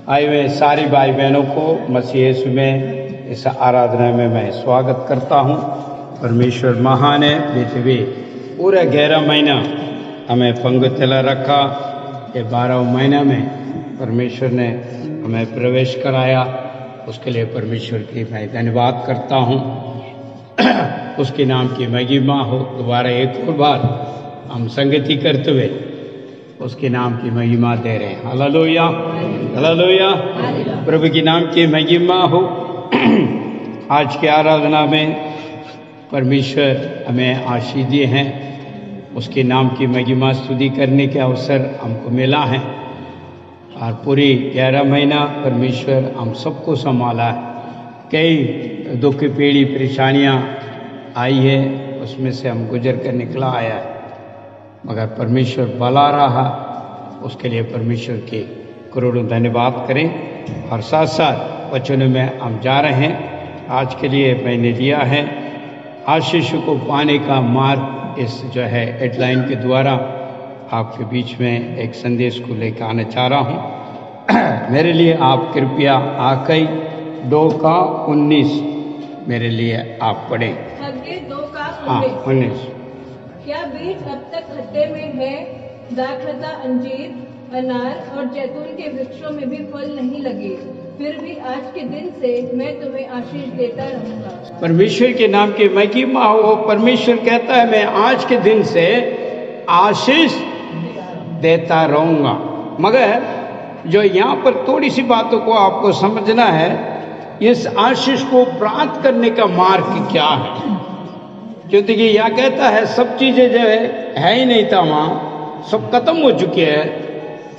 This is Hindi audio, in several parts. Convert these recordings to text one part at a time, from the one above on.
आए हुए सारी भाई बहनों को मसीह यीशु में इस आराधना में मैं स्वागत करता हूँ। परमेश्वर महान है। बीते हुए पूरा 11 महीना हमें पंगुतला रखा। ये 12 महीना में परमेश्वर ने हमें प्रवेश कराया, उसके लिए परमेश्वर की मैं धन्यवाद करता हूँ। उसके नाम की महिमा हो। दोबारा एक और बार हम संगति करते हुए उसके नाम की महिमा दे रहे हैं। Hallelujah, hallelujah. प्रभु के नाम की महिमा हो। आज की आराधना में परमेश्वर हमें आशीष दिए हैं, उसके नाम की महिमा स्तुति करने के अवसर हमको मिला है। और पूरी 11 महीना परमेश्वर हम सबको संभाला है। कई दुख की पीढ़ी परेशानियाँ आई है, उसमें से हम गुजर कर निकला आया है, मगर परमेश्वर भला रहा, उसके लिए परमेश्वर के करोड़ों धन्यवाद करें। और साथ साथ वचनों में हम जा रहे हैं। आज के लिए मैंने लिया है आशीष को पाने का मार्ग। इस जो है हेडलाइन के द्वारा आपके बीच में एक संदेश को लेकर आना चाह रहा हूँ। मेरे लिए आप कृपया आकई 2:19 मेरे लिए आप पढ़ें। 2:19। क्या बीज अब तक खड्डे में है, दाखलता, अंजीर, अनार और जैतून के वृक्षों में भी फल नहीं लगे, फिर भी आज के दिन से मैं तुम्हें आशीष देता रहूंगा। परमेश्वर के नाम की महिमा हो। परमेश्वर कहता है मैं आज के दिन से आशीष देता रहूंगा। मगर जो यहाँ पर थोड़ी सी बातों को आपको समझना है, इस आशीष को प्राप्त करने का मार्ग क्या है। क्योंकि यह कहता है सब चीज़ें जो है ही नहीं था, वहाँ सब खत्म हो चुके हैं,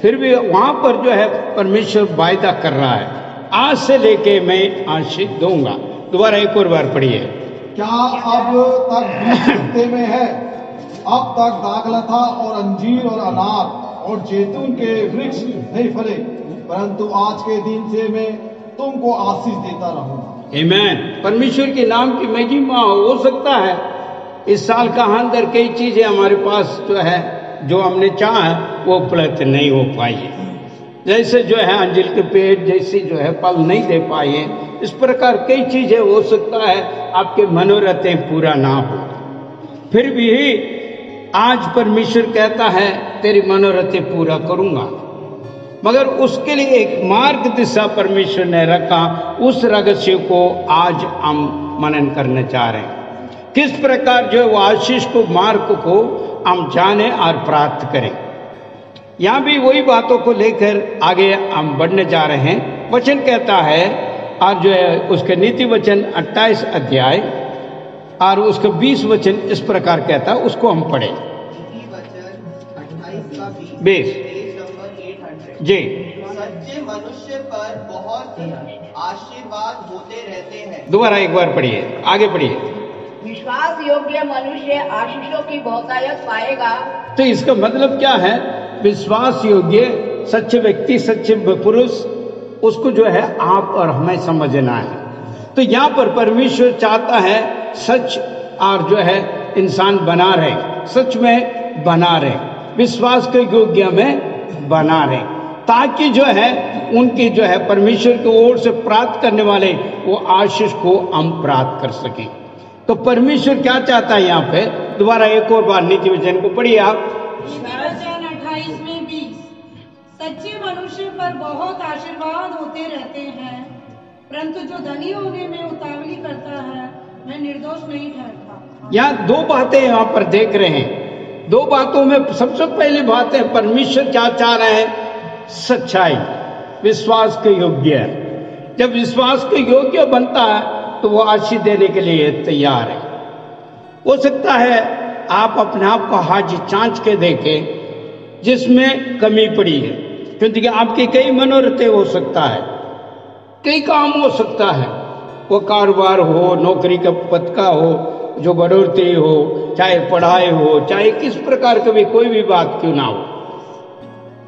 फिर भी वहाँ पर जो है परमेश्वर वायदा कर रहा है आज से लेके मैं आशीष दूंगा। दोबारा एक और बार पढ़िए। क्या अब तक खड्डे में है, अब तक दाखलता और अंजीर और अनार और जैतून के वृक्ष नहीं फले, परंतु आज के दिन से मैं तुमको आशीष देता रहूंगा। आमीन। परमेश्वर के नाम की महिमा हो सकता है इस साल का अंदर कई चीजें हमारे पास जो है, जो हमने चाहा वो उपलब्ध नहीं हो पाई है। जैसे जो है अंजीर के पेड़ जैसे जो है फल नहीं दे पाए हैं, इस प्रकार कई चीजें हो सकता है आपके मनोरथें पूरा ना हो। फिर भी आज परमेश्वर कहता है तेरी मनोरथें पूरा करूंगा। मगर उसके लिए एक मार्ग दिशा परमेश्वर ने रखा। उस रहस्य को आज हम मनन करना चाह रहे हैं। किस प्रकार जो है वो आशीष को मार्ग को हम जाने और प्राप्त करें। यहाँ भी वही बातों को लेकर आगे हम बढ़ने जा रहे हैं। वचन कहता है और जो है उसके नीति वचन 28 अध्याय और उसका 20 वचन इस प्रकार कहता है, उसको हम पढ़े। बेस जी। सच्चे मनुष्य पर बहुत आशीर्वाद होते रहते हैं। दोबारा एक बार पढ़िए, आगे पढ़िए। विश्वास योग्य मनुष्य आशीषों की बहुतायत पाएगा। तो इसका मतलब क्या है? विश्वास योग्य सच्चे व्यक्ति, सच्चे पुरुष, उसको जो है आप और हमें समझना है। तो यहाँ पर परमेश्वर चाहता है सच और जो है इंसान बना रहे, सच में बना रहे, विश्वास के योग्य में बना रहे, ताकि जो है उनकी जो है परमेश्वर की ओर से प्राप्त करने वाले वो आशीष को हम प्राप्त कर सकें। तो परमेश्वर क्या चाहता है यहाँ पे? दोबारा एक और बार नीति वचन को पढ़िए आप। नीति वचन 28 में 20। सच्चे मनुष्य पर बहुत आशीर्वाद होते रहते हैं, परंतु जो धनी होने में उतावली करता है वह निर्दोष नहीं ठहरता। यहाँ दो बातें यहाँ पर देख रहे हैं। दो बातों में सबसे पहली बात है परमेश्वर क्या चाह रहे हैं? सच्चाई, विश्वास के योग्य। जब विश्वास के योग्य बनता है तो वो आशीष देने के लिए तैयार है। हो सकता है आप अपने आप को हाजिर जांच के देखें जिसमें कमी पड़ी है, क्योंकि आपके कई मनोरथ हो सकता है, कई काम हो सकता है, वो कारोबार हो, नौकरी का पद का हो, जो बढ़ोतरी हो, चाहे पढ़ाई हो, चाहे किस प्रकार का भी कोई भी बात क्यों ना हो,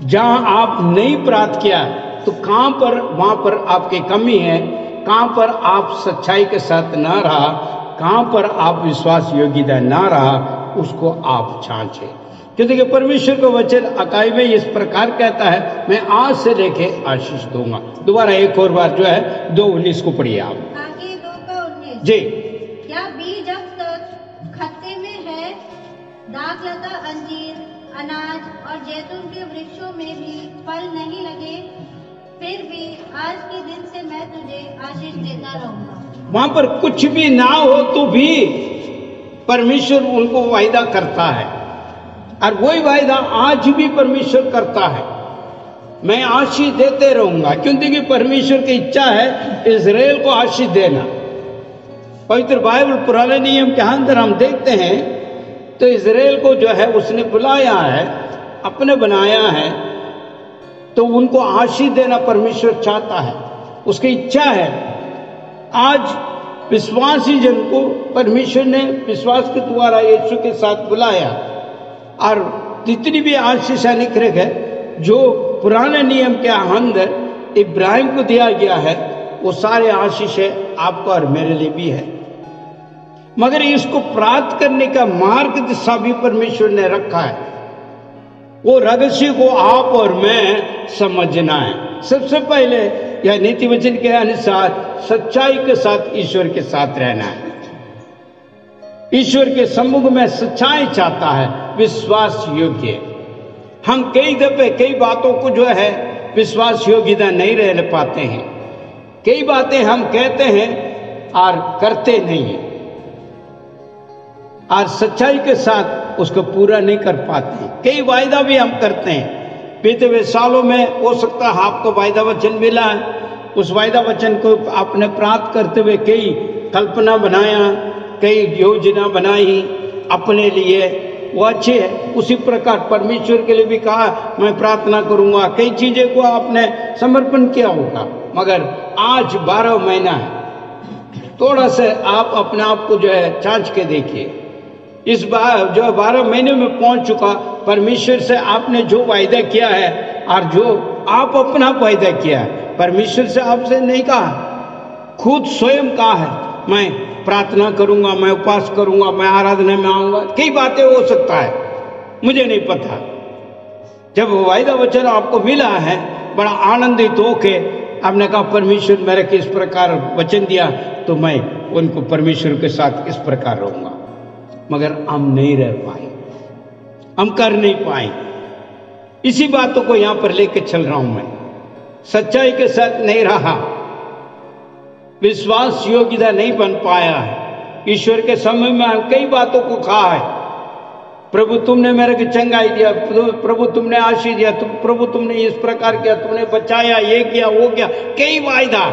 जहां आप नहीं प्राप्त किया तो कहां पर वहां पर आपकी कमी है, कहां पर आप सच्चाई के साथ ना रहा, कहां पर आप विश्वास योग्यता ना रहा, उसको आप जांचें। क्योंकि परमेश्वर का वचन अकाई में इस प्रकार कहता है, मैं आज से लेके आशीष दूंगा। दोबारा एक और बार जो है 2:19 को पढ़िए आप। आगे 2:19 जी। क्या बीज जब तक खत्ते में है, दाखलता, अंजीर, अनाज और जैतून के वृक्षों में भी फल नहीं लगे, फिर भी आज के दिन से मैं तुझे आशीष देता रहूंगा। वहां पर कुछ भी ना हो तो भी परमेश्वर उनको वायदा करता है, और वही वायदा आज भी परमेश्वर करता है, मैं आशीष देते रहूंगा। क्योंकि परमेश्वर की इच्छा है इजराइल को आशीष देना। पवित्र बाइबल पुराने नियम के अंदर हम देखते हैं तो इजराइल को जो है उसने बुलाया है, अपने बनाया है, तो उनको आशीष देना परमेश्वर चाहता है, उसकी इच्छा है। आज विश्वासी जन को परमेश्वर ने विश्वास के द्वारा यीशु के साथ बुलाया, और जितनी भी आशीष निकल है जो पुराने नियम के अंदर इब्राहिम को दिया गया है, वो सारे आशीष है आपको और मेरे लिए भी है। मगर इसको प्राप्त करने का मार्ग दिशा भी परमेश्वर ने रखा है, वो रहस्य को आप और मैं समझना है। सबसे पहले यह नीति वचन के अनुसार सच्चाई के साथ ईश्वर के साथ रहना है। ईश्वर के सम्मुख में सच्चाई चाहता है, विश्वास योग्य। हम कई दफे कई बातों को जो है विश्वास योग्यता नहीं रह पाते हैं, कई बातें हम कहते हैं और करते नहीं हैं, और सच्चाई के साथ उसको पूरा नहीं कर पाते। कई वायदा भी हम करते हैं, बीते हुए सालों में हो सकता है आपको वायदा वचन मिला है, उस वायदा वचन को आपने प्राप्त करते हुए कई कल्पना बनाया, कई योजना बनाई अपने लिए, वो अच्छे है। उसी प्रकार परमेश्वर के लिए भी कहा मैं प्रार्थना करूंगा, कई चीजें को आपने समर्पण किया होगा। मगर आज 12 महीना है, थोड़ा सा आप अपने आप को जो है जांच के देखिए। इस बार जो 12 महीने में पहुंच चुका, परमेश्वर से आपने जो वायदा किया है और जो आप अपना वायदा किया है, परमेश्वर से आपसे नहीं कहा, खुद स्वयं कहा है मैं प्रार्थना करूंगा, मैं उपवास करूंगा, मैं आराधना में आऊंगा। कई बातें हो सकता है, मुझे नहीं पता। जब वायदा वचन आपको मिला है, बड़ा आनंदित होके आपने कहा परमेश्वर मेरे किस प्रकार वचन दिया, तो मैं उनको परमेश्वर के साथ इस प्रकार रहूंगा। मगर हम नहीं रह पाए, हम कर नहीं पाए। इसी बातों को यहां पर लेके चल रहा हूं मैं। सच्चाई के साथ नहीं रहा, विश्वास योग्यता नहीं बन पाया है। ईश्वर के समय में हम कई बातों को कहा है, प्रभु तुमने मेरे को चंगाई दिया, प्रभु तुमने आशीष दिया, प्रभु तुमने इस प्रकार किया, तुमने बचाया, ये किया, वो किया, कई वायदा,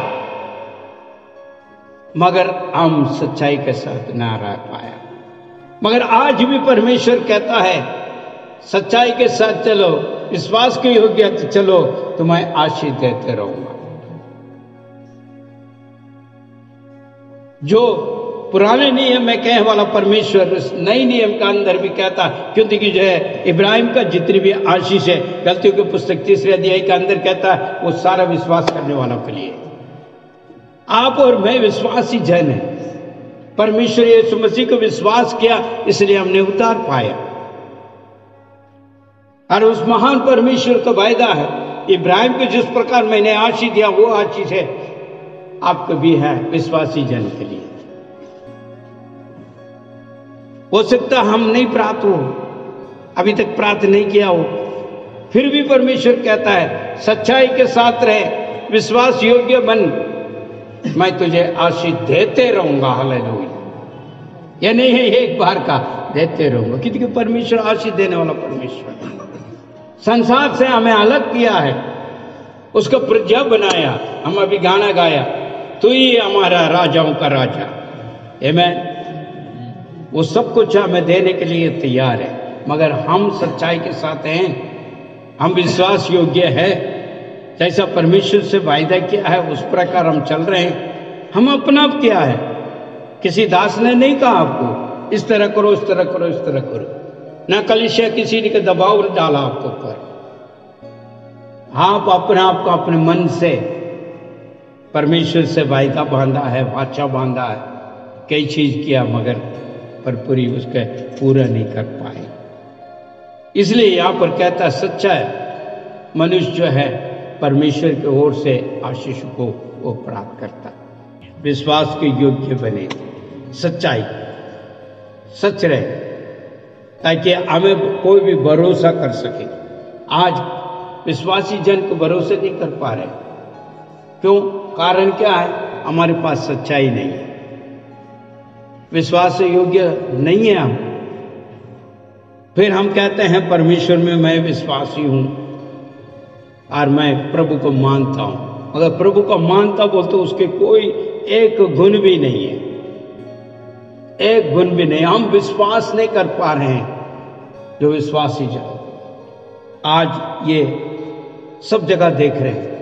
मगर हम सच्चाई के साथ ना रह पाया। मगर आज भी परमेश्वर कहता है सच्चाई के साथ चलो, विश्वास के योग्य तो चलो, तो मैं आशीष देते रहूंगा। जो पुराने नियम में कहने वाला परमेश्वर उस नए नियम का अंदर भी कहता, क्योंकि जो है इब्राहिम का जितनी भी आशीष है, गलतियों की पुस्तक 3 अध्याय के अंदर कहता है, वो सारा विश्वास करने वालों के लिए। आप और मैं विश्वासी जन है, परमेश्वर यीशु मसीह को विश्वास किया, इसलिए हमने उतार पाया। और उस महान परमेश्वर का वायदा है, इब्राहिम को जिस प्रकार मैंने आशीष दिया, वो आशीष है आपको भी है, विश्वासी जन के लिए। हो सकता हम नहीं प्राप्त हो, अभी तक प्राप्त नहीं किया हो, फिर भी परमेश्वर कहता है सच्चाई के साथ रहे, विश्वास योग्य बन, मैं तुझे आशीष देते रहूंगा। हालेलुया। यह नहीं है एक बार का, देते रहूंगा। क्योंकि परमेश्वर आशीष देने वाला परमेश्वर, संसार से हमें अलग किया है, उसका प्रजा बनाया। हम अभी गाना गाया, तू ही हमारा राजाओं का राजा। आमीन। वो सब कुछ हमें देने के लिए तैयार है, मगर हम सच्चाई के साथ हैं, हम विश्वास योग्य है, जैसा परमेश्वर से वायदा किया है उस प्रकार हम चल रहे हैं। हम अपना किया है, किसी दास ने नहीं कहा आपको इस तरह करो, इस तरह करो, इस तरह करो, ना कलीसिया किसी ने दबाव डाला आपको ऊपर। आप अपने आप को अपने मन से परमेश्वर से वायदा बांधा है, वाचा बांधा है, कई चीज किया, मगर पर पूरी उसके पूरा नहीं कर पाए। इसलिए यहाँ पर कहता है सच्चा मनुष्य जो है परमेश्वर की ओर से आशीष को वो प्राप्त करता है। विश्वास के योग्य बने, सच्चाई सच रहे, ताकि हमें कोई भी भरोसा कर सके। आज विश्वासी जन को भरोसा नहीं कर पा रहे। क्यों? कारण क्या है? हमारे पास सच्चाई नहीं है, विश्वास योग्य नहीं है हम। फिर हम कहते हैं परमेश्वर में मैं विश्वासी हूं और मैं प्रभु को मानता हूं। अगर प्रभु को मानता बोलते तो उसके कोई एक गुण भी नहीं है, एक गुण भी नहीं। हम विश्वास नहीं कर पा रहे हैं। जो विश्वासी जन आज ये सब जगह देख रहे हैं,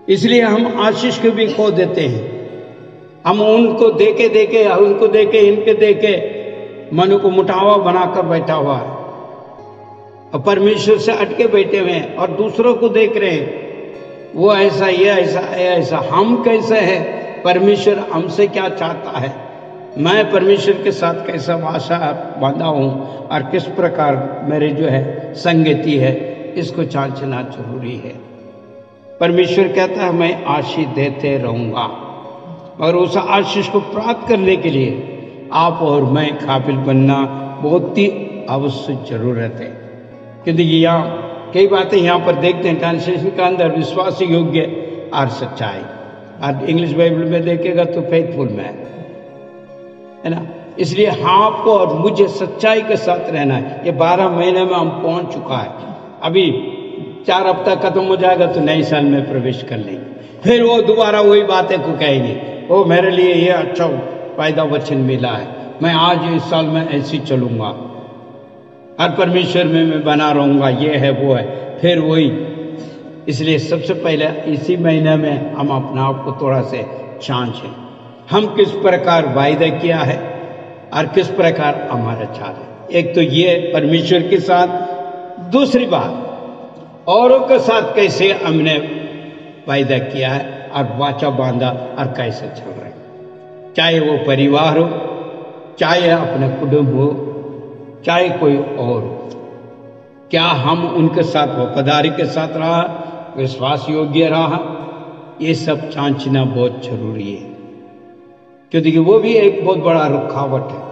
इसलिए हम आशीष को भी खो देते हैं। हम उनको देखे इनके देखे मन को मुटावा बनाकर बैठा हुआ है और परमेश्वर से अटके बैठे हुए हैं और दूसरों को देख रहे हैं, वो ऐसा, ये ऐसा, ये ऐसा। हम कैसे हैं? परमेश्वर हमसे क्या चाहता है? मैं परमेश्वर के साथ कैसा वासा बांधा हूं और किस प्रकार मेरे जो है संगति है, इसको जांचना जरूरी है। परमेश्वर कहता है मैं आशीष देते रहूंगा, और उस आशीष को प्राप्त करने के लिए आप और मैं काबिल बनना बहुत ही आवश्यक जरूरत है। क्योंकि यहाँ कई बातें यहाँ पर देखते हैं ट्रांसलेशन के अंदर, विश्वास योग्य और सच्चाई। और इंग्लिश बाइबल में देखेगा तो फेथफुल में है ना। इसलिए आपको और मुझे सच्चाई के साथ रहना है। ये 12 महीने में हम पहुंच चुका है। अभी 4 हफ्ता खत्म हो जाएगा तो नए साल में प्रवेश कर लेंगे। फिर वो दोबारा वही बातें को कहेंगे, ओ मेरे लिए ये अच्छा फायदा वचन मिला है, मैं आज इस साल में ऐसी चलूंगा और परमेश्वर में मैं बना रहूंगा, ये है वो है, फिर वही। इसलिए सबसे पहले इसी महीने में हम अपने आप को थोड़ा से जांचें, हम किस प्रकार वायदा किया है और किस प्रकार हमारा चाल है। एक तो ये परमेश्वर के साथ, दूसरी बात औरों के साथ कैसे हमने वायदा किया है और वाचा बांधा और कैसे चल रहे हैं। चाहे वो परिवार हो, चाहे अपने कुटुंब हो, चाहे कोई और हो, क्या हम उनके साथ वफादारी के साथ रहा, विश्वास योग्य रहा, ये सब जांचना बहुत जरूरी है। क्योंकि वो भी एक बहुत बड़ा रुकावट है,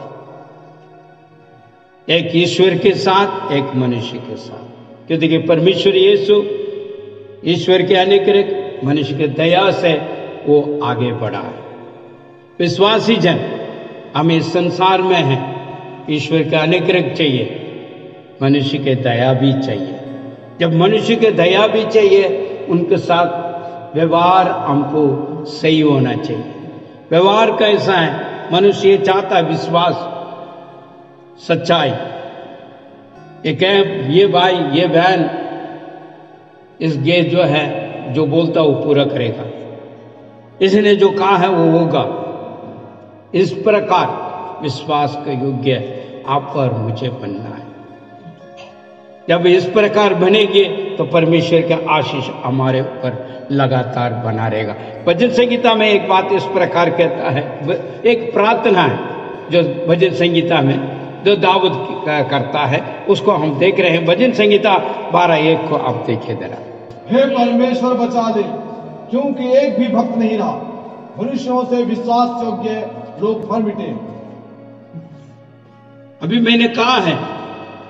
एक ईश्वर के साथ, एक मनुष्य के साथ। क्योंकि परमेश्वर यीशु ईश्वर के अनुग्रह, मनुष्य के दया से वो आगे बढ़ा है। विश्वासी जन हम इस संसार में हैं, ईश्वर का अनुग्रह चाहिए, मनुष्य के दया भी चाहिए। जब मनुष्य के दया भी चाहिए, उनके साथ व्यवहार हमको सही होना चाहिए। व्यवहार कैसा है? मनुष्य ये चाहता है विश्वास, सच्चाई। ये भाई, ये बहन, इस ये जो है जो बोलता वो पूरा करेगा, इसने जो कहा है वो होगा। इस प्रकार विश्वास के योग्य आप पर मुझे बनना है। जब इस प्रकार बनेंगे तो परमेश्वर का आशीष हमारे ऊपर लगातार बना रहेगा। भजन संगीता में एक बात इस प्रकार कहता है, एक प्रार्थना है जो भजन संगीता में जो दाऊद करता है, उसको हम देख रहे हैं। भजन संगीता 12:1 को आप देखिए जरा। हे परमेश्वर बचा ले, क्योंकि एक भी भक्त नहीं रहा, मनुष्यों से विश्वास योग्य लोग मर मिटे। अभी मैंने कहा है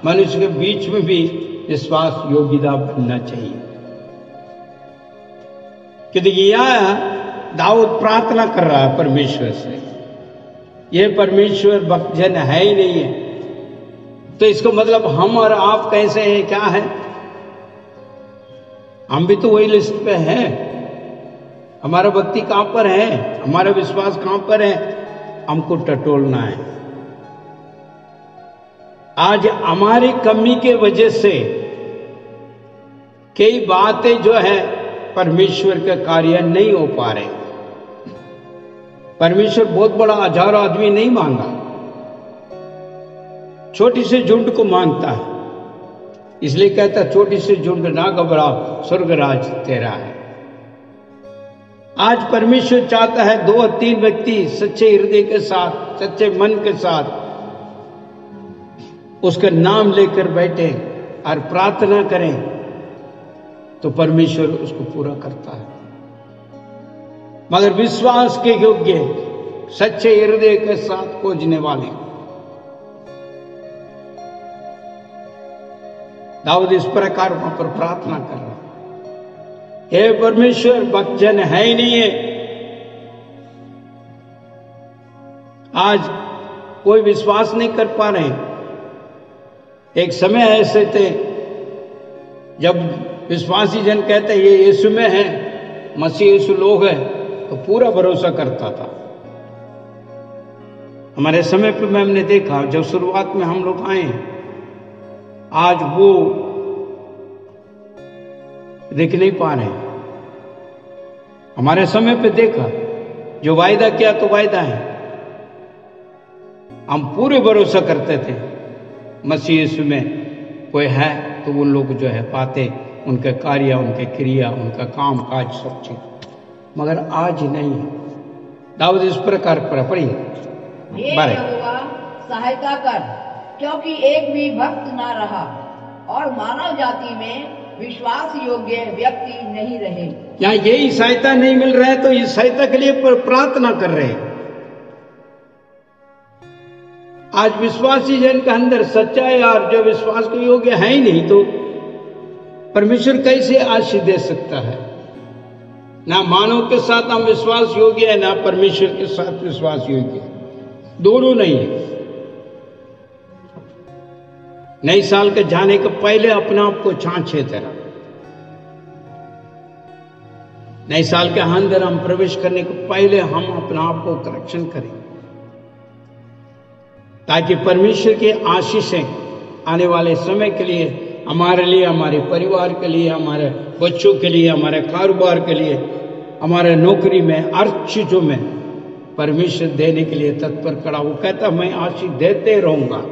मनुष्य के बीच में भी विश्वास योग्यता बनना चाहिए। क्योंकि यह दाऊद प्रार्थना कर रहा है परमेश्वर से, यह परमेश्वर भक्तजन है ही नहीं है। तो इसको मतलब हम और आप कैसे हैं, क्या है? हम भी तो वही लिस्ट पे हैं। हमारा भक्ति कहां पर है, हमारा विश्वास कहां पर है, हमको टटोलना है। आज हमारी कमी के वजह से कई बातें जो है परमेश्वर के कार्य नहीं हो पा रहे। परमेश्वर बहुत बड़ा 1000 आदमी नहीं मांगा, छोटी सी झुंड को मांगता है। इसलिए कहता है छोटी सी झुंड ना घबराओ, स्वर्ग राज तेरा है। आज परमेश्वर चाहता है 2 और 3 व्यक्ति सच्चे हृदय के साथ, सच्चे मन के साथ उसका नाम लेकर बैठे और प्रार्थना करें तो परमेश्वर उसको पूरा करता है। मगर विश्वास के योग्य, सच्चे हृदय के साथ खोजने वाले, दाऊद इस प्रकार वहां पर प्रार्थना कर रहा, हे परमेश्वर, भक्तजन है ही नहीं है। आज कोई विश्वास नहीं कर पा रहे। एक समय ऐसे थे जब विश्वासी जन कहते ये यीशु में है, मसीह यीशु लोग है, तो पूरा भरोसा करता था। हमारे समय पे हमने देखा, जब शुरुआत में हम लोग आए, आज वो देख नहीं पा रहे। हमारे समय पे देखा, जो वायदा किया तो वायदा है, हम पूरे भरोसा करते थे मसीह यीशु में कोई है तो वो लोग जो है पाते, उनके कार्य, उनके क्रिया, उनका काम काज सब चीज। मगर आज नहीं। दाऊद इस प्रकार पर पढ़िए, हे यहोवा सहायता कर, क्योंकि एक भी भक्त ना रहा और मानव जाति में विश्वास योग्य व्यक्ति नहीं रहे। यहाँ यही सहायता नहीं मिल रहा है तो इस सहायता के लिए प्रार्थना कर रहे हैं। आज विश्वासी जन के अंदर सच्चाई और जो विश्वास के योग्य है ही नहीं, तो परमेश्वर कैसे आशीष दे सकता है? ना मानव के साथ हम विश्वास योग्य है, ना परमेश्वर के साथ विश्वास योग्य है, दोनों नहीं है। नए साल के जाने के पहले अपने आप को छांछे तेरा। नए साल के अंदर हम प्रवेश करने के पहले हम अपने आप को करेक्शन करें, ताकि परमेश्वर की आशीषें आने वाले समय के लिए, हमारे लिए, हमारे परिवार के लिए, हमारे बच्चों के लिए, हमारे कारोबार के लिए, हमारे नौकरी में, हर चीजों में परमेश्वर देने के लिए तत्पर खड़ा। वो कहता मैं आशीष देते रहूंगा,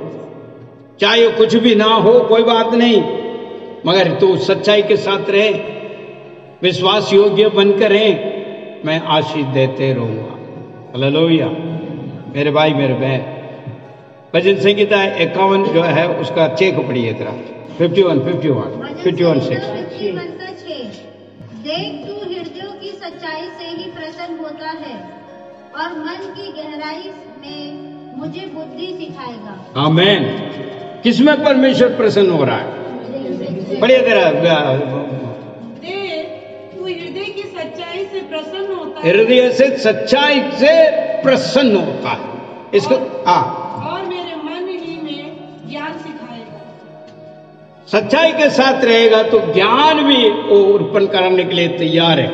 चाहे कुछ भी ना हो कोई बात नहीं, मगर तू सच्चाई के साथ रहे, विश्वास योग्य बनकर रहे, मैं आशीष देते रहूंगा। हालेलुया। मेरे भाई, मेरे बहन, भजन संगीता 51 जो है उसका चेक पढ़िए जरा। 51 6। देख तू हृदयों की सच्चाई से ही प्रसन्न होता है और मन की गहराई में मुझे बुद्धि सिखाएगा। आमीन। किसमें परमेश्वर प्रसन्न हो रहा है? बढ़िया जरा। तू हृदय की सच्चाई से प्रसन्न होता है, हृदय से सच्चाई से प्रसन्न होता है। इसको और मेरे मन ही में ज्ञान सिखाएगा। सच्चाई के साथ रहेगा तो ज्ञान भी वो उत्पन्न करने के लिए तैयार है।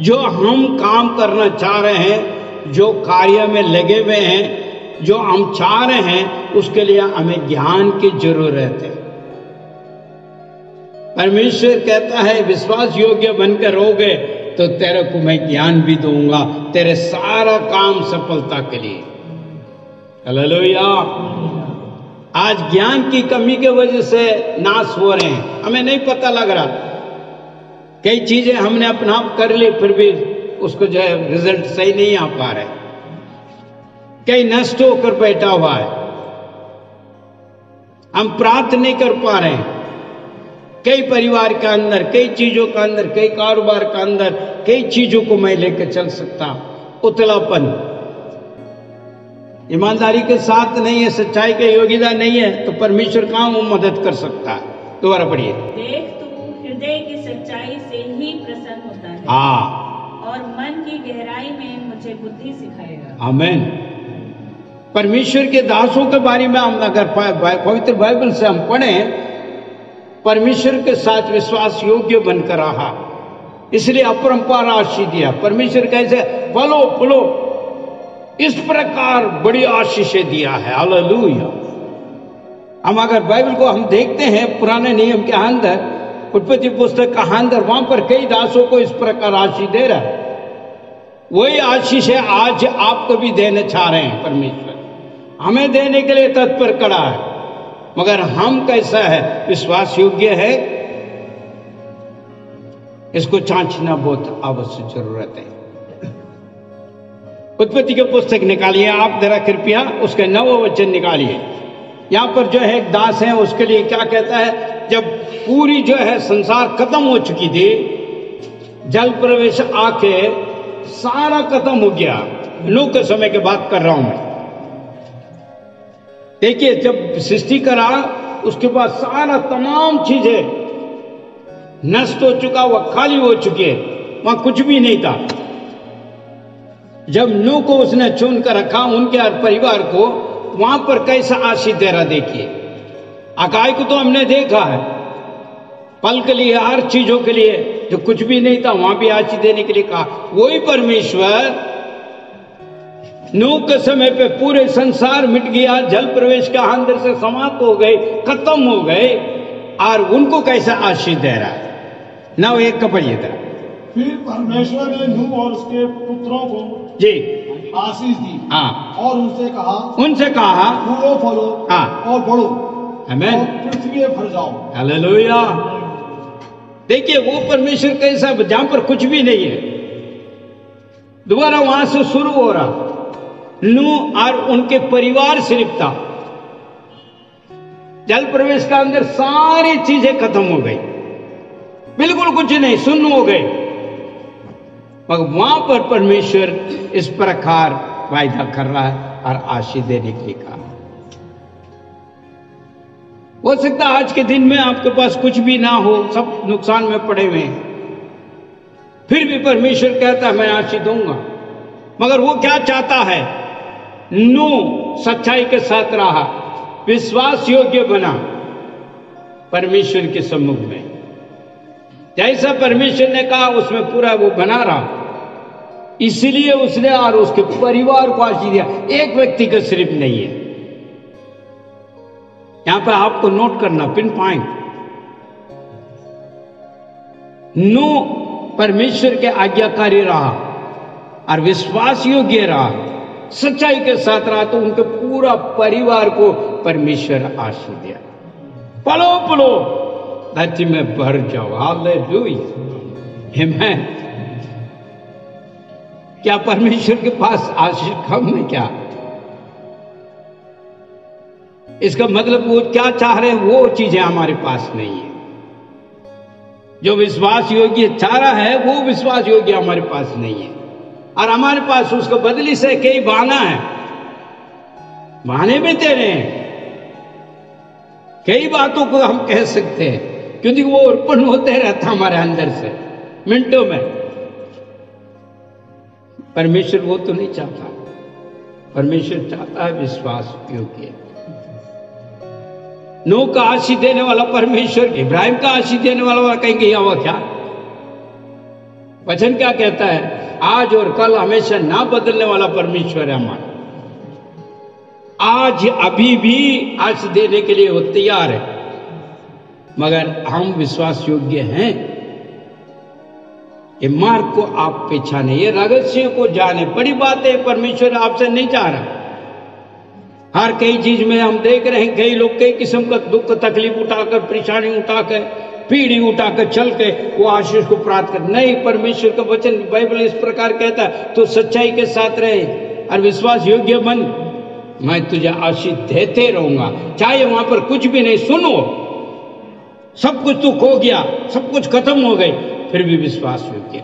जो हम काम करना चाह रहे हैं, जो कार्य में लगे हुए हैं, जो हम चाह रहे हैं, उसके लिए हमें ज्ञान की जरूरत है। परमेश्वर कहता है विश्वास योग्य बनकर रहोगे तो तेरे को मैं ज्ञान भी दूंगा, तेरे सारा काम सफलता के लिए। हालेलुया। आज ज्ञान की कमी की वजह से नाश हो रहे हैं, हमें नहीं पता लग रहा। कई चीजें हमने अपना आप कर ली, फिर भी उसको जो है रिजल्ट सही नहीं आ पा रहे। कई नष्ट होकर बैठा हुआ है, हम प्राप्त नहीं कर पा रहे हैं। कई परिवार के अंदर, कई चीजों के अंदर, कई कारोबार के अंदर, कई चीजों को मैं लेकर चल सकता। उतलापन, ईमानदारी के साथ नहीं है, सच्चाई के योग्यता नहीं है, तो परमेश्वर कहाँ वो मदद कर सकता है? दोबारा पढ़िए। देख तू हृदय की सच्चाई से ही प्रसन्न होता है, और मन की गहराई में मुझे बुद्धि सिखाएगा। आमीन। परमेश्वर के दासों के बारे में हम अगर पवित्र बाइबल से हम पढ़ें, परमेश्वर के साथ विश्वास योग्य बनकर रहा, इसलिए अपरंपार आशीष दिया। परमेश्वर कैसे फलो फलो इस प्रकार बड़ी आशीषें दिया है। हालेलुया। हम अगर बाइबल को हम देखते हैं पुराने नियम के अंदर, उत्पत्ति पुस्तक का अंदर, वहां पर कई दासों को इस प्रकार आशीष दे रहा है। वही आशीष है आज आपको भी देना चाह रहे हैं। परमेश्वर हमें देने के लिए तत्पर खड़ा है, मगर हम कैसा है, विश्वास योग्य है, इसको जांचना बहुत आवश्यक जरूरत है। उत्पत्ति की पुस्तक निकालिए आप जरा कृपया, उसका 9वां वचन निकालिए। यहाँ पर जो है एक दास है, उसके लिए क्या कहता है, जब पूरी जो है संसार खत्म हो चुकी थी, जल प्रवेश आके सारा खत्म हो गया। नूह के समय की बात कर रहा हूं मैं। देखिए, जब सृष्टि करा उसके बाद सारा तमाम चीजें नष्ट हो चुका, वह खाली हो चुकी है, वहां कुछ भी नहीं था। जब नूह को उसने चुन कर रखा, उनके हर परिवार को, वहां पर कैसा आशीष दे रहा। देखिए, अकाई को तो हमने देखा है, फल के लिए, हर चीजों के लिए, जो कुछ भी नहीं था वहां भी आशीष देने के लिए कहा। वही परमेश्वर नूह के समय पे पूरे संसार मिट गया, जल प्रवेश का अंदर से समाप्त हो गए, खत्म हो गए, और उनको कैसा आशीष दे रहा है। 9:1 का पढ़िए था। फिर परमेश्वर ने नूह और उसके पुत्रों को जी आशीष दी, हाँ, और उनसे कहा फूलो फलो, हाँ, और बढ़ो, आमीन, और पृथ्वी में भर जाओ। हालेलुया। देखिए, वो परमेश्वर कैसा, जहां पर कुछ भी नहीं है, दोबारा वहां से शुरू हो रहा। नूह और उनके परिवार सिर्फ था, जल प्रवेश का अंदर सारी चीजें खत्म हो गई, बिल्कुल कुछ नहीं, शून्य हो गए। मगर वहां पर परमेश्वर इस प्रकार वायदा कर रहा है और आशीष देने के लिए कहा। हो सकता है आज के दिन में आपके पास कुछ भी ना हो, सब नुकसान में पड़े हुए हैं, फिर भी परमेश्वर कहता है मैं आशीष दूंगा। मगर वो क्या चाहता है, नूह सच्चाई के साथ रहा, विश्वास योग्य बना परमेश्वर के सम्मुख में, जैसा परमेश्वर ने कहा उसमें पूरा वो बना रहा। इसलिए उसने और उसके परिवार को आशीष दिया। एक व्यक्ति का सिर्फ नहीं है, यहां पर आपको नोट करना, पिन पॉइंट। नूह परमेश्वर के आज्ञाकारी रहा और विश्वास योग्य रहा, सच्चाई के साथ रहा, तो उनके पूरा परिवार को परमेश्वर आशीष दिया। पलो पलो धरती में भर जाओ। हालेलुया, आमीन। क्या परमेश्वर के पास आशीष कम है क्या? इसका मतलब वो क्या चाह रहे हैं, वो चीजें हमारे पास नहीं है। जो विश्वास योग्य चाह रहा है, वो विश्वास योग्य हमारे पास नहीं है, और हमारे पास उसको बदली से कई बहाना है, बहाने भी तेरे हैं। कई बातों को हम कह सकते हैं, क्योंकि वो अर्पण होते रहता हमारे अंदर से मिनटों में। परमेश्वर वो तो नहीं चाहता, परमेश्वर चाहता है विश्वास योग्य। नूह का आशीष देने वाला परमेश्वर, इब्राहिम का आशीष देने वाला कहेंगे या वो क्या? वचन क्या कहता है? आज और कल हमेशा ना बदलने वाला परमेश्वर है हमारा। आज अभी भी आशीष देने के लिए वो तैयार है, मगर हम विश्वास योग्य हैं। ये मार्ग को आप पहचाने, ये रहस्य को जाने। बड़ी बात है, परमेश्वर आपसे नहीं चाह रहा। हर कई चीज में हम देख रहे हैं, कई लोग कई किस्म का दुख तकलीफ उठाकर, परेशानी उठाकर, पीढ़ी उठाकर चल के वो आशीष को प्राप्त कर। नहीं, परमेश्वर का वचन बाइबल इस प्रकार कहता है, तो सच्चाई के साथ रहे और विश्वास योग्य बन, मैं तुझे आशीष देते रहूंगा। चाहे वहां पर कुछ भी नहीं, सुनो, सब कुछ तू खो गया, सब कुछ खत्म हो गई, फिर भी विश्वास योग्य।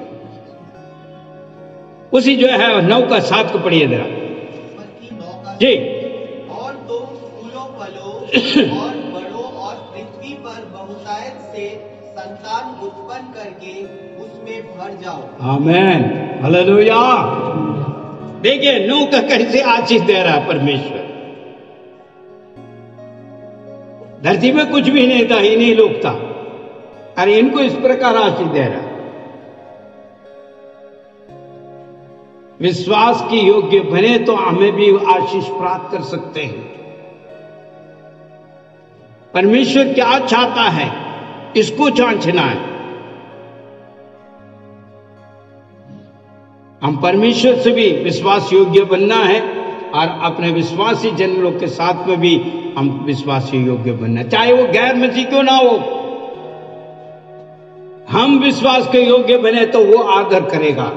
उसी जो है 9:7 को पढ़िए जरा जी। और तुम फूलो फलो और बढ़ो और पृथ्वी पर बहुतायत से संतान उत्पन्न करके उसमें भर जाओ। आमीन, हालेलुया। देखिए नूह का कैसे आशीष दे रहा है परमेश्वर। धरती में कुछ भी नहीं था, इन्हीं लोग था, अरे इनको इस प्रकार आशीष दे रहा है। विश्वास की योग्य बने तो हमें भी आशीष प्राप्त कर सकते हैं। परमेश्वर क्या चाहता है, इसको जांचना है। हम परमेश्वर से भी विश्वास योग्य बनना है और अपने विश्वासी जन लोग के साथ में भी हम विश्वासी योग्य बनना, चाहे वो गैर मसीह क्यों ना हो। हम विश्वास के योग्य बने तो वो आदर करेगा,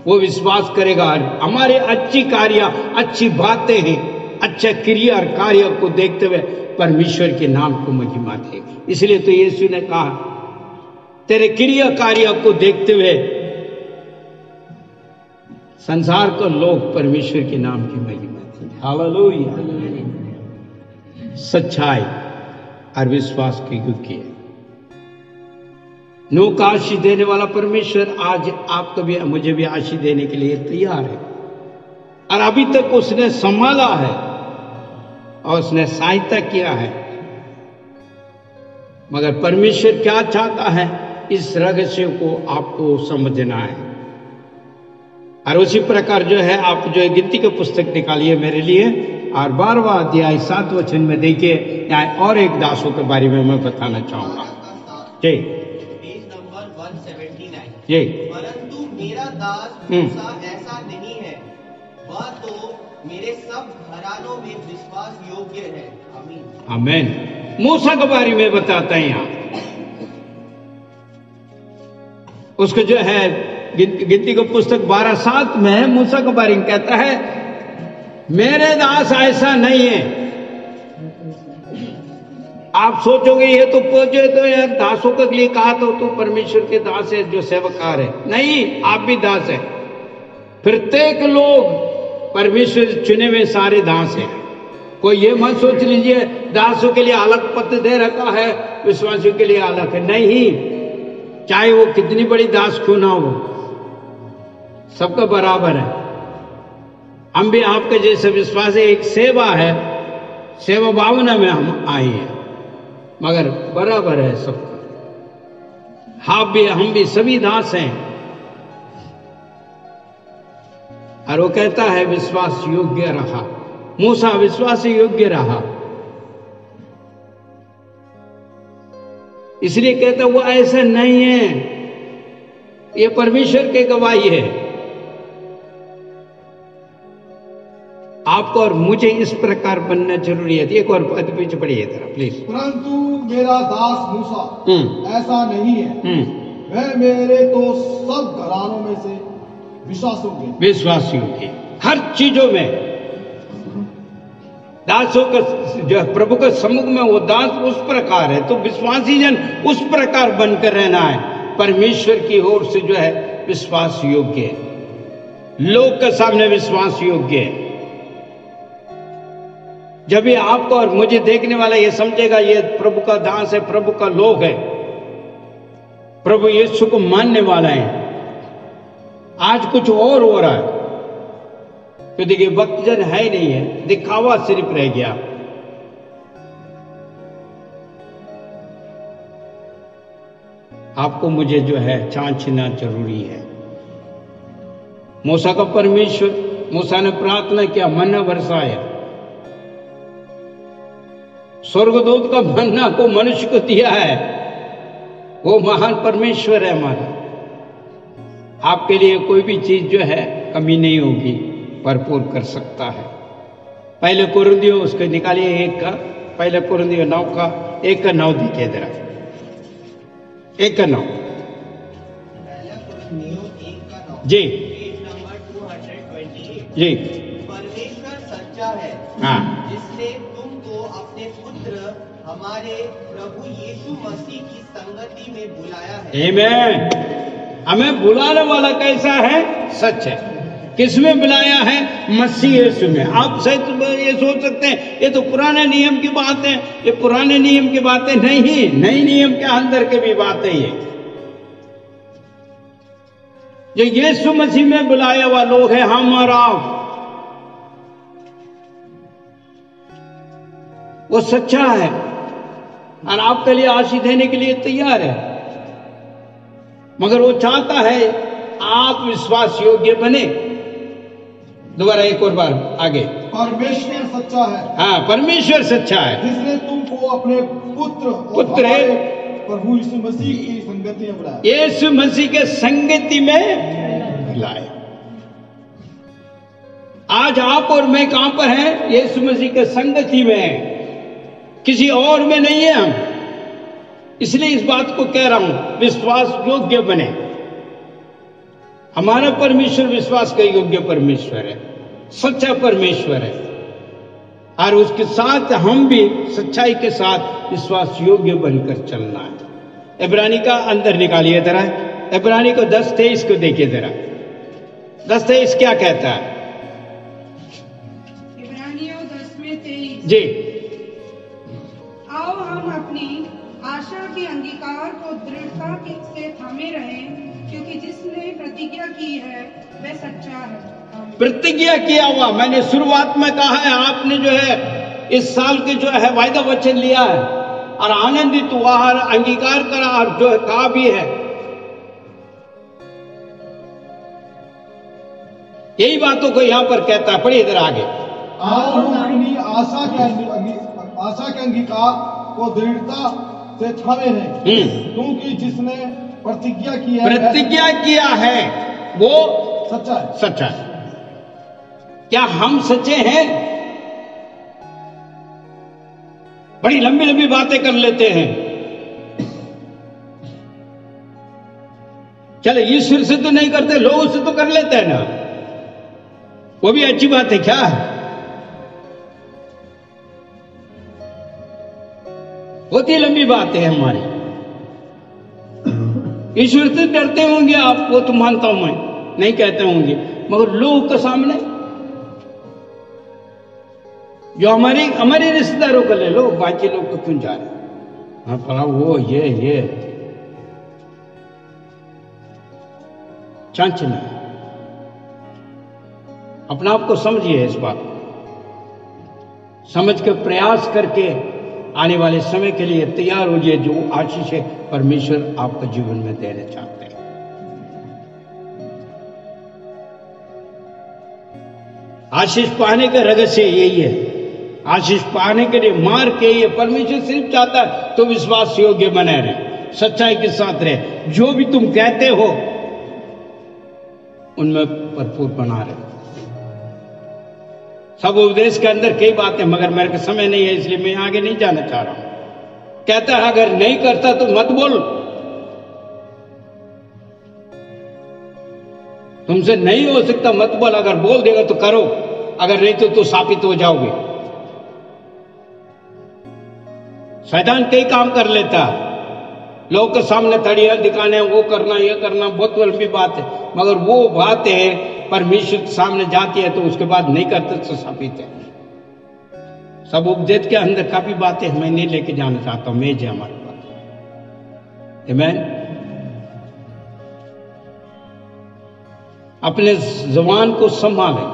वो विश्वास करेगा। हमारे अच्छी कार्य, अच्छी बातें हैं, अच्छा क्रिया और कार्य को देखते हुए परमेश्वर के नाम को महिमा दे। इसलिए तो यीशु ने कहा तेरे क्रिया कार्य को देखते हुए संसार को लोग परमेश्वर के नाम की महिमा दे। हालेलुया। सच्चाई और विश्वास के योग्य है। नूह को आशीष देने वाला परमेश्वर आज आपको भी मुझे भी आशीष देने के लिए तैयार है, और अभी तक उसने संभाला है और उसने सहायता किया है। मगर परमेश्वर क्या चाहता है, इस रहस्य को आपको समझना है। और उसी प्रकार जो है आप जो है गिनती की पुस्तक निकालिए मेरे लिए, और 12वां अध्याय 7 वचन में देखिए, यहाँ और एक दासों के बारे में मैं बताना चाहूंगा। जी पेज नंबर 179। जी परंतु मेरा दास मूसा ऐसा नहीं है, वह तो मेरे सब घरानों में विश्वास योग्य है। आमीन। आमीन। मूसा के बारे में बताते हैं यहाँ, उसको जो है गिनती की पुस्तक 12:7 में मूसा के बारे में कहता है मेरे दास ऐसा नहीं है। आप सोचोगे ये तो पूछे तो यार दासों के लिए कहा तो परमेश्वर के दास है जो सेवकार है। नहीं, आप भी दास है। प्रत्येक लोग परमेश्वर चुने हुए सारे दास हैं। कोई ये मत सोच लीजिए दासों के लिए अलग पद दे रखा है, विश्वासियों के लिए अलग है। नहीं, चाहे वो कितनी बड़ी दास क्यों ना हो, सबका बराबर है। हम भी आपके जैसे विश्वास है, एक सेवा है, सेवा भावना में हम आए हैं, मगर बराबर है सबका। हम भी सभी दास हैं। और वो कहता है विश्वास योग्य रहा। मूसा विश्वास योग्य रहा, इसलिए कहता वो ऐसा नहीं है। ये परमेश्वर की गवाही है। आपको और मुझे इस प्रकार बनना जरूरी है। एक और पद पीछे पढ़िए जरा प्लीज। परंतु मेरा दास मूसा ऐसा नहीं है, वह मेरे तो सब घरानों में से विश्वास योग्य हर चीजों में। दासों का जो प्रभु के सम्मुख में वो दास उस प्रकार है, तो विश्वासी जन उस प्रकार बनकर रहना है। परमेश्वर की ओर से जो है विश्वास योग्य है, लोग के सामने विश्वास योग्य है। जब ये आपको और मुझे देखने वाला ये समझेगा ये प्रभु का दास है, प्रभु का लोग है, प्रभु यीशु को मानने वाला है। आज कुछ और हो रहा है तो देखिए वक्त जन है ही नहीं है, दिखावा सिर्फ रह गया। आपको मुझे जो है जांचना जरूरी है। मूसा का परमेश्वर, मूसा ने प्रार्थना किया, मन्ना बरसाया। स्वर्गदूत का मन्ना को मनुष्य को दिया है। वो महान परमेश्वर है हमारा। आपके लिए कोई भी चीज जो है कमी नहीं होगी, भरपूर कर सकता है। पहले कुरिन्थियों उसको निकालिए 1 का, पहले कुरिन्थियों 9 का 1 का 9 देखिए जरा, 1 का 9 जी जी। परमेश्वर सच्चा है, हाँ, जिसने तुमको अपने पुत्र हमारे प्रभु यीशु मसीह की संगति में बुलाया है। आमीन। हमें बुलाने वाला कैसा है? सच है। किसमें बुलाया है? मसीह यीशु में। आप शायद ये सोच सकते हैं ये तो पुराने नियम की बात है, ये पुराने नियम की बातें नहीं, नए नियम के अंदर के भी बातें ये जो यीशु मसीह में बुलाया हुआ लोग है हम और आप, वो सच्चा है और आपके लिए आशीष देने के लिए तैयार है। मगर वो चाहता है आप विश्वास योग्य बने। दोबारा एक और बार आगे। परमेश्वर सच्चा है। हाँ, परमेश्वर सच्चा है, जिसने तुमको अपने पुत्र प्रभु यीशु मसीह की संगति में बुलाया। यीशु मसीह के संगति में बुलाया। आज आप और मैं कहां पर हैं? यीशु मसीह के संगति में है, किसी और में नहीं है हम। इसलिए इस बात को कह रहा हूं, विश्वास योग्य बने। हमारा परमेश्वर विश्वास का योग्य परमेश्वर है, सच्चा परमेश्वर है। और उसके साथ हम भी सच्चाई के साथ विश्वास योग्य बनकर चलना है। इब्रानी का अंदर निकालिए जरा, इब्रानी को 10:23 को देखिए जरा। 10:23 क्या कहता है? इब्रानियों 10:23 जी। आओ हम अपनी आशा के अंगीकार को दृढ़ता से थामे रहें, क्योंकि जिसने प्रतिज्ञा की है वह सच्चा है। प्रतिज्ञा किया हुआ, मैंने शुरुआत में कहा है, आपने जो है इस साल के जो है वायदा वचन लिया है और आनंदित हुआ और अंगीकार करा और जो है कहा भी है, यही बातों को यहां पर कहता है। पढ़िए इधर आगे। आओ हम अपनी आशा के अंगीकार को दृढ़ता से थामे रहें, क्योंकि जिसने प्रतिज्ञा किया है वो सच्चा है। क्या हम सच्चे हैं? बड़ी लंबी लंबी बातें कर लेते हैं। चलो ईश्वर से तो नहीं करते, लोगों से तो कर लेते हैं ना, वो भी अच्छी बात है। क्या है? बहुत ही लंबी बात है हमारी। ईश्वर से डरते होंगे आप, वो तो मानता हूं मैं, नहीं कहते होंगे, मगर लोगों के सामने जो हमारे रिश्तेदारों को ले लो, बाकी लोग को क्यों जा रहे? हाँ पढ़ा वो ये चांचना। अपना आप को समझिए, इस बात को समझ के प्रयास करके आने वाले समय के लिए तैयार हो जाइए, जो आशीष है परमेश्वर आपके जीवन में देना चाहते हैं। आशीष पाने का रहस्य यही है। आशीष पाने के लिए मार्ग के ये परमेश्वर सिर्फ चाहता है तो विश्वास योग्य बने रहे, सच्चाई के साथ रहे, जो भी तुम कहते हो उनमें भरपूर बना रहे। सब उपदेश के अंदर कई बातें, मगर मेरे को समय नहीं है इसलिए मैं आगे नहीं जाना चाह रहा हूं। कहता है अगर नहीं करता तो मत बोल, तुमसे नहीं हो सकता मत बोल, अगर बोल देगा तो करो, अगर नहीं तो शापित हो जाओगे। शैतान कई काम कर लेता है, लोगों के सामने तड़िया दिखाने, वो करना ये करना, बहुत लंबी बात है, मगर वो बात है परमेश्वर के सामने जाती है तो उसके बाद नहीं करते तो शापित है। सब उपदेश के अंदर काफी बातें मैं नहीं लेके जाना चाहता हूं, मेज है हमारे पास। आमीन। अपने जबान को संभालें,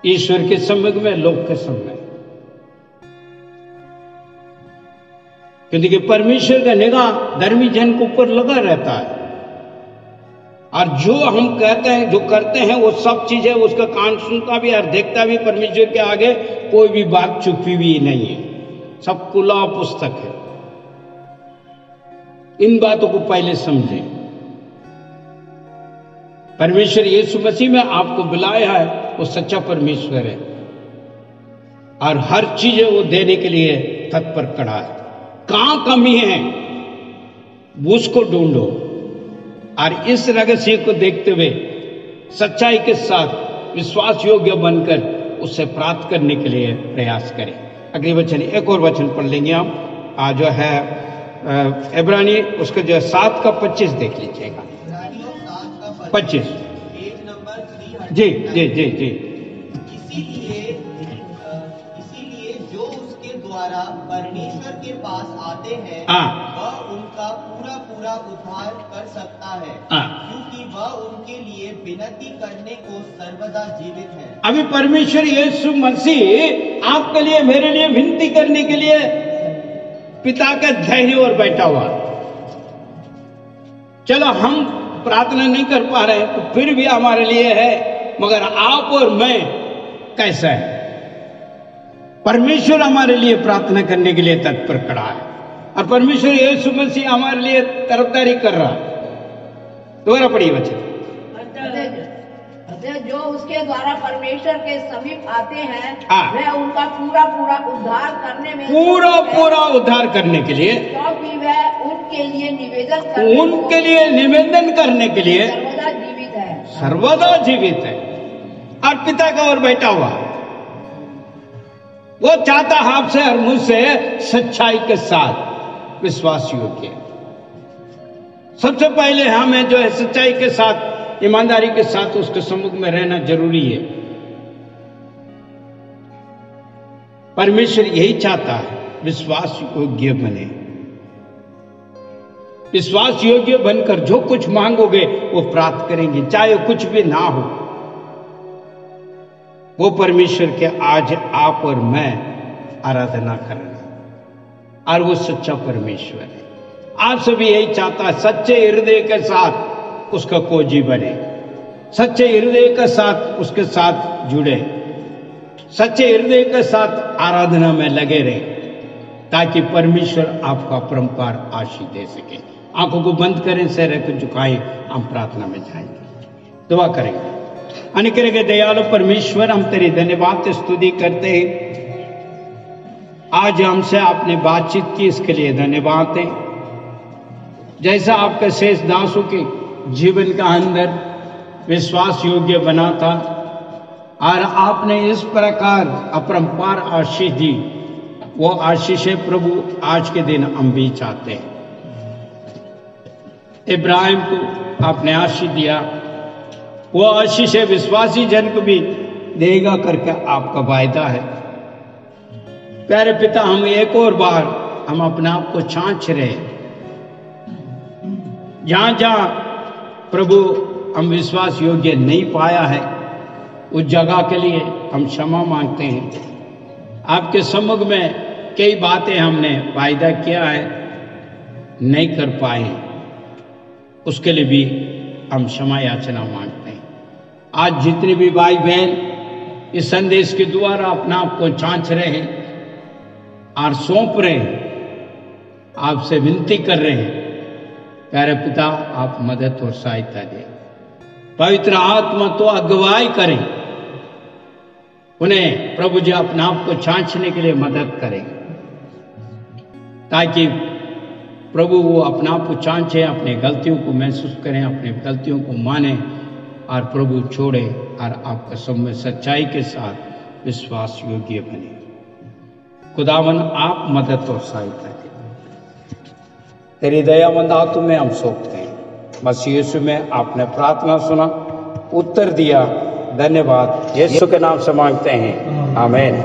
ईश्वर के सम्मुख में, लोग के सम्मुख, क्योंकि परमेश्वर का निगाह धर्मी जन के ऊपर लगा रहता है, और जो हम कहते हैं जो करते हैं वो सब चीजें उसका कान सुनता भी और देखता भी। परमेश्वर के आगे कोई भी बात छुपी हुई नहीं है, सब खुला पुस्तक है। इन बातों को पहले समझें। परमेश्वर यीशु मसीह में आपको बुलाया है, वो सच्चा परमेश्वर है और हर चीजें वो देने के लिए तत्पर खड़ा है। कहां कमी है उसको ढूंढो और इस रहस्य को देखते हुए सच्चाई के साथ विश्वास योग्य बनकर उससे प्राप्त करने के लिए प्रयास करें। अगले वचन, एक और वचन पढ़ लेंगे हम, जो है इब्रानी उसका जो है 7:25 देख लीजिएगा। 25 पेज नंबर 300। जी जी जी जी। इसीलिए जो उसके द्वारा परमेश्वर के पास आते हैं वह उनका पूरा पूरा उद्धार कर सकता है, क्योंकि वह उनके लिए विनती करने को सर्वदा जीवित है। अभी परमेश्वर यीशु मसीह आपके लिए मेरे लिए विनती करने के लिए पिता के दाहिने ओर बैठा हुआ। चलो हम प्रार्थना नहीं कर पा रहे तो फिर भी हमारे लिए है, मगर आप और मैं कैसा है? परमेश्वर हमारे लिए प्रार्थना करने के लिए तत्पर खड़ा है और परमेश्वर यीशु मसीह हमारे लिए तरफदारी कर रहा है। दोबारा पढ़िए वचन। जो उसके द्वारा परमेश्वर के समीप आते हैं वह उनका पूरा पूरा उद्धार करने में पूरा उद्धार करने के लिए, क्योंकि वह उनके लिए निवेदन करने के लिए सर्वदा जीवित है, सर्वदा जीवित है और पिता का ओर बैठा हुआ। वो चाहता है आपसे और मुझसे सच्चाई के साथ विश्वास योग्य। सबसे पहले हमें जो है सच्चाई के साथ, ईमानदारी के साथ उसके सम्मुख में रहना जरूरी है। परमेश्वर यही चाहता है, विश्वास योग्य बने। विश्वास योग्य बनकर जो कुछ मांगोगे वो प्राप्त करेंगे, चाहे कुछ भी ना हो। वो परमेश्वर के आज आप और मैं आराधना कर रहे हैं और वो सच्चा परमेश्वर है। आपसे भी यही चाहता है, सच्चे हृदय के साथ उसका खोजी बने, सच्चे हृदय के साथ उसके साथ जुड़े, सच्चे हृदय के साथ आराधना में लगे रहे, ताकि परमेश्वर आपका परम्पार आशीष दे सके। आंखों को बंद करें, सिर को झुकाएं, हम प्रार्थना में जाएंगे, दुआ करेंगे। अनुग्रह के दयालु परमेश्वर, हम तेरी धन्यवाद स्तुति करते हैं। आज हमसे आपने बातचीत की, इसके लिए धन्यवाद है। जैसा आपके शेष दासों के जीवन का अंदर विश्वास योग्य बना था और आपने इस प्रकार अपरंपार आशीष दी, वो आशीष प्रभु आज के दिन हम भी चाहते हैं। इब्राहिम को आपने आशीष दिया, वो आशीष विश्वासी जन को भी देगा करके आपका वायदा है। प्यारे पिता, हम एक और बार हम अपने आप को छांछ रहे, जहां जहां प्रभु हम विश्वास योग्य नहीं पाया है, उस जगह के लिए हम क्षमा मांगते हैं। आपके सम्मुख में कई बातें हमने वायदा किया है, नहीं कर पाए, उसके लिए भी हम क्षमा याचना मांगते हैं। आज जितने भी भाई बहन इस संदेश के द्वारा अपना आप को जांच रहे हैं और सौंप रहे हैं, आपसे विनती कर रहे हैं, प्यारे पिता आप मदद और सहायता दें। पवित्र आत्मा तो अगुवाई करें, उन्हें प्रभु जी अपने आप को जांचने के लिए मदद करें, ताकि प्रभु वो अपना आप को जांचे, अपने गलतियों को महसूस करें, अपने गलतियों को माने और प्रभु छोड़े और आपका सब में सच्चाई के साथ विश्वास योग्य बने। खुदावन आप मदद और सहायता दें। तेरी दयावंद हाथों में हम सौंपते हैं। मसीह यीशु में आपने प्रार्थना सुना, उत्तर दिया, धन्यवाद। यीशु के नाम से मांगते हैं, आमीन।